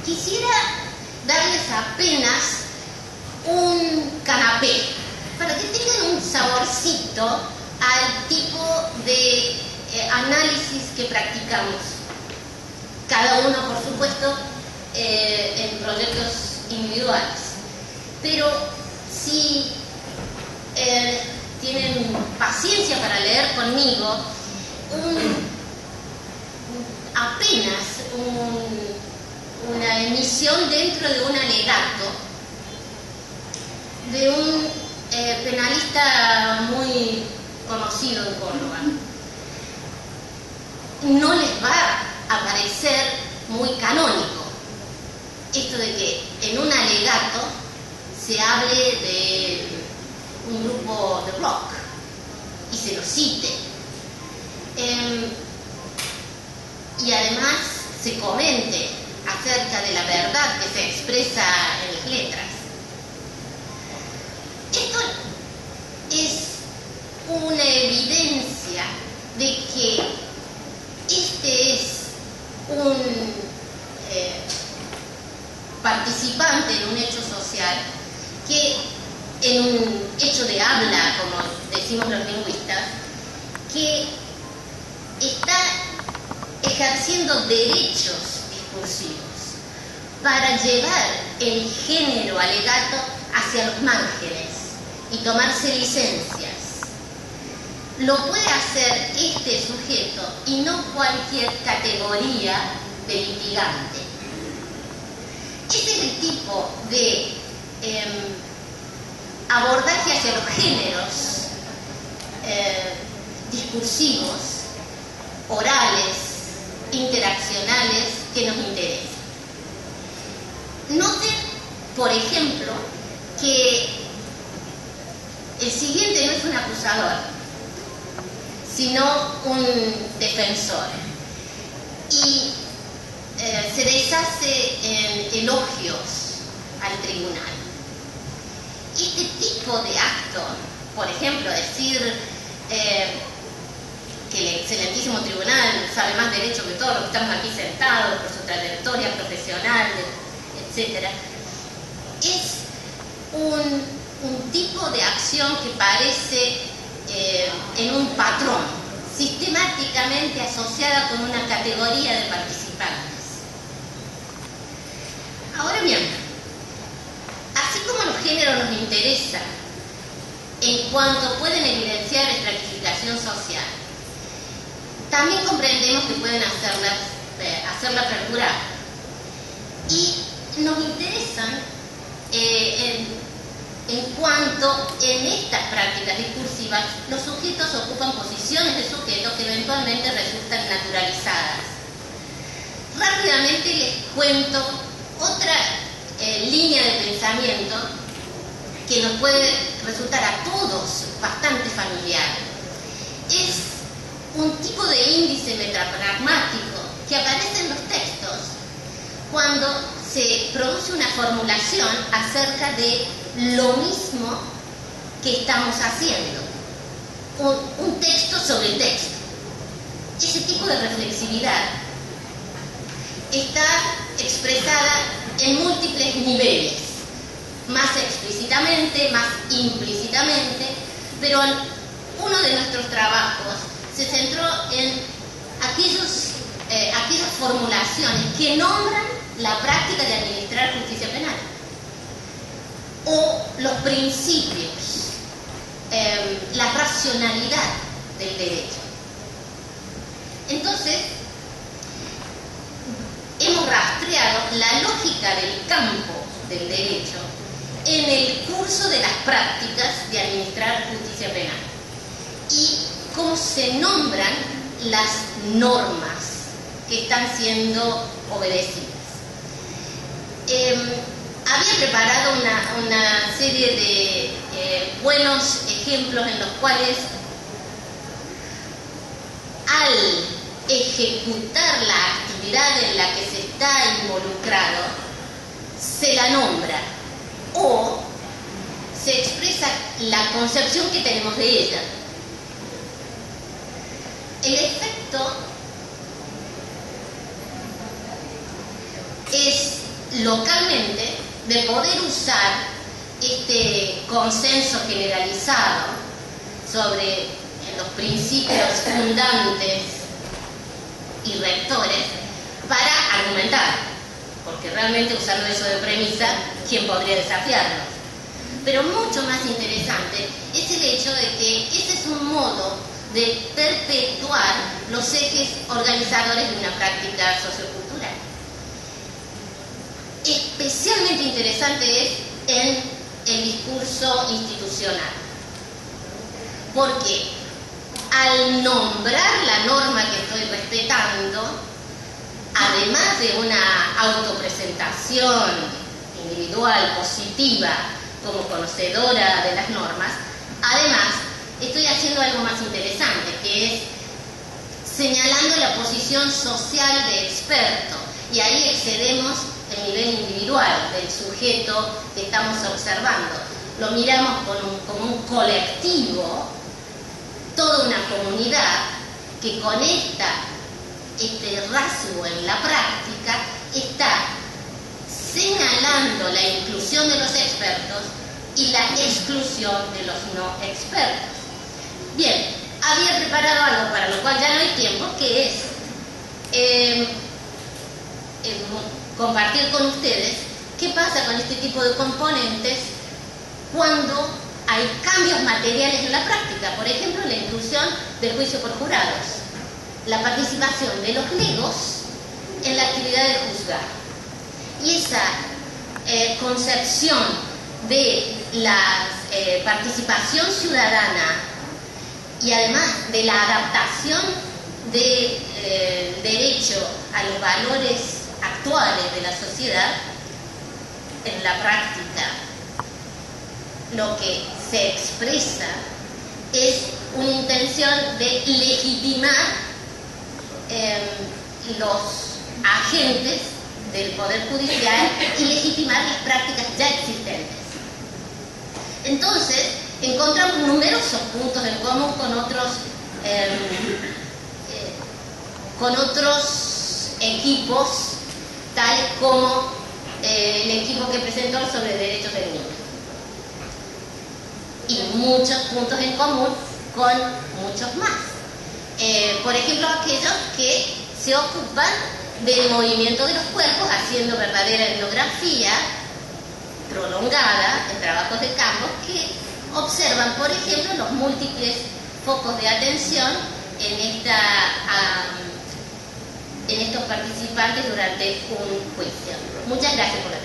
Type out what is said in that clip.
quisiera darles apenas un canapé para que tengan un saborcito al tipo de análisis que practicamos. Cada uno, por supuesto, en proyectos individuales. Pero si tienen paciencia para leer conmigo, apenas una emisión dentro de un alegato de un penalista muy conocido en Córdoba, no les va a parecer muy canónico esto de que en un alegato se hable de un grupo de rock y se lo cite, y además se comente acerca de la verdad que se expresa en las letras. Esto es una evidencia de que este es un participante en un hecho social que, en un hecho de habla, como decimos los lingüistas, que está ejerciendo derechos discursivos para llevar el género alegato hacia los márgenes y tomarse licencias. Lo puede hacer este sujeto y no cualquier categoría de litigante. Este es el tipo de abordaje hacia los géneros discursivos, orales, interaccionales que nos interesa. Noten, por ejemplo, que el siguiente no es un acusador, sino un defensor, y se deshace en elogios al tribunal. Este tipo de acto, por ejemplo, decir que el excelentísimo tribunal sabe más derecho que todos los que estamos aquí sentados por su trayectoria profesional, etc., es un tipo de acción que parece en un patrón, sistemáticamente asociada con una categoría de participantes. Ahora bien, así como los géneros nos interesan en cuanto pueden evidenciar estratificación social, también comprendemos que pueden hacerla perdurar, y nos interesan en cuanto en estas prácticas discursivas los sujetos ocupan posiciones de sujetos que eventualmente resultan naturalizadas. Rápidamente les cuento otra línea de pensamiento que nos puede resultar a todos bastante familiar. Es un tipo de índice metapragmático que aparece en los textos cuando se produce una formulación acerca de lo mismo que estamos haciendo, un texto sobre texto. Ese tipo de reflexividad está expresada en múltiples niveles, más explícitamente, más implícitamente, pero uno de nuestros trabajos se centró en aquellas formulaciones que nombran la práctica de administrar justicia penal, o los principios, la racionalidad del derecho. Entonces, hemos rastreado la lógica del campo del derecho en el curso de las prácticas de administrar justicia penal y cómo se nombran las normas que están siendo obedecidas. Había preparado una serie de buenos ejemplos en los cuales, al ejecutar la actividad en la que se está involucrado, se la nombra o se expresa la concepción que tenemos de ella. El efecto es localmente de poder usar este consenso generalizado sobre los principios fundantes y rectores para argumentar, porque realmente usando eso de premisa, ¿quién podría desafiarlos? Pero mucho más interesante es el hecho de que ese es un modo de perpetuar los ejes organizadores de una práctica sociocultural. Especialmente interesante es en el discurso institucional, porque al nombrar la norma que estoy respetando, además de una autopresentación individual positiva como conocedora de las normas, además estoy haciendo algo más interesante, que es señalando la posición social de experto, y ahí excedemos el nivel individual del sujeto que estamos observando. Lo miramos como un colectivo, toda una comunidad que conecta este rasgo en la práctica, está señalando la inclusión de los expertos y la exclusión de los no expertos. Bien, había preparado algo para lo cual ya no hay tiempo, que es compartir con ustedes qué pasa con este tipo de componentes cuando hay cambios materiales en la práctica. Por ejemplo, la inclusión del juicio por jurados, la participación de los legos en la actividad de juzgar, y esa concepción de la participación ciudadana y además de la adaptación del derecho a los valores actuales de la sociedad en la práctica. Lo que se expresa es una intención de legitimar los agentes del Poder Judicial y legitimar las prácticas ya existentes. Entonces, encontramos numerosos puntos en común con otros equipos, tales como el equipo que presentó sobre derechos del niño, y muchos puntos en común con muchos más. Por ejemplo, aquellos que se ocupan del movimiento de los cuerpos, haciendo verdadera etnografía prolongada en trabajos de campo, que observan, por ejemplo, los múltiples focos de atención en estos participantes durante un juicio. Muchas gracias por la atención.